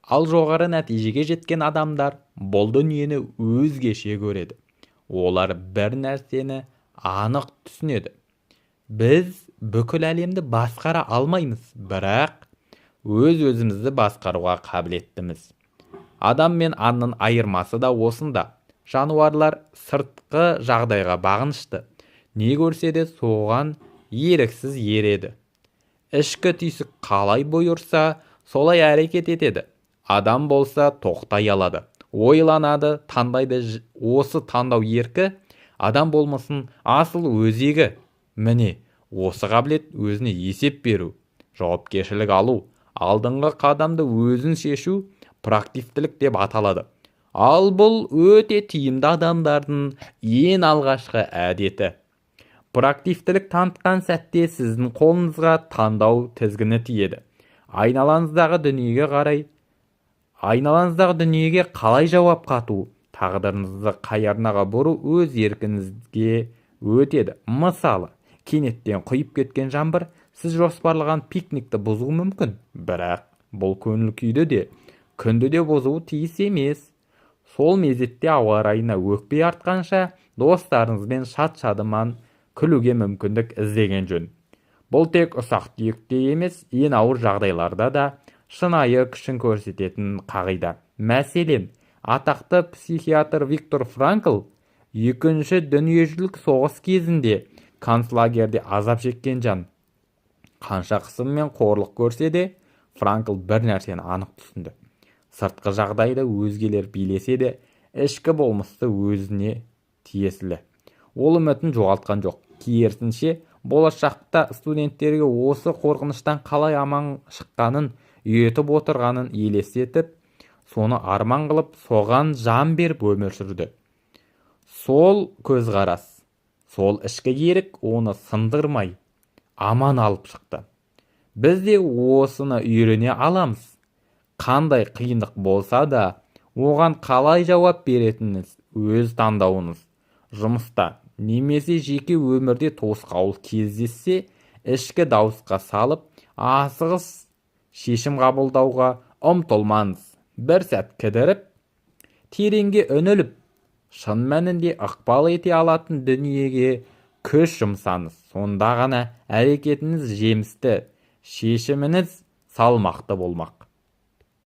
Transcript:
Ал жоғары нәтижеге жеткен адамдар бұл дүниені өзгеше көреді. Олар бір нәрсені анық түсінеді. Біз бүкіл әлемді басқара алмаймыз, бірақ өзімізді басқаруға қабілеттіміз. Адам мен аңның айырмасы да осында. Жануарлар сыртқы жағдайға бағынышты. Не көрсе де соған еріксіз ереді. Ішкі түйсік қалай бұйырса, солай әрекет етеді. Адам болса тоқтай алады, ойланады, таңдайды. Осы таңдау еркі адам болмысын асыл өзегі. Міне, осы қабілет өзіне есеп беру, жауапкершілік алу, алдыңғы қадамды өзін шешу проактивтілік деп аталады. Ал бұл өте тиімді адамдардың ең алғашқы әдеті. Проактивтілік танытқан сәтте сіздің қолыңызға таңдау тізгіні тиеді. Айналаңыздағы дүниеге қалай жауап қату, тағдырыңызды қай арнаға бұру өз еркіңізге өтеді. Мысалы, кенеттен құйып кеткен жаңбыр сіз жоспарлаған пикникті бұзуы мүмкін, бірақ бұл көңіл күйді де, күнді де бұзуы тиіс емес. Сол мезетте ауа райына өкпе артқанша достарыңызбен шат-шадыман күлуге мүмкіндік іздеген жөн. Бұл тек ұсақ-түйекте емес, ең ауыр жағдайларда да шынайы күшін көрсететін қағида. Мәселен, атақты психиатр Виктор Франкл екінші дүниежүзілік соғыс кезінде концлагерде азап шеккен жан. Қанша қысым мен қорлық көрсе де, Франкл бір нәрсені анық түсінді. Сыртқы жағдайды өзгелер билесе де, ішкі болмысты өзіне тиесілі. Ол үмітін жоғалтқан жоқ. Керісінше, болашақта студенттерге осы қорқыныштан қалай аман шыққанын үйретіп отырғанын елестетіп, соны арман қылып, соған жан беріп өмір сүрді. Сол көзқарас, сол ішкі ерік оны сындырмай, аман алып шықты. Біз де осыны үйрене аламыз. Қандай қиындық болса да, оған қалай жауап беретініңіз өз таңдауыңыз. Жұмыста немесе жеке өмірде тосқауыл кездессе, ішкі дауысқа салып, асығыс шешім қабылдауға ұмтылмаңыз. Бір сәт кідіріп, тереңге үңіліп, шын мәнінде ықпал ете алатын дүниеге күш жұмсаңыз. Сонда ғана әрекетіңіз жемісті, шешіміңіз салмақты болмақ.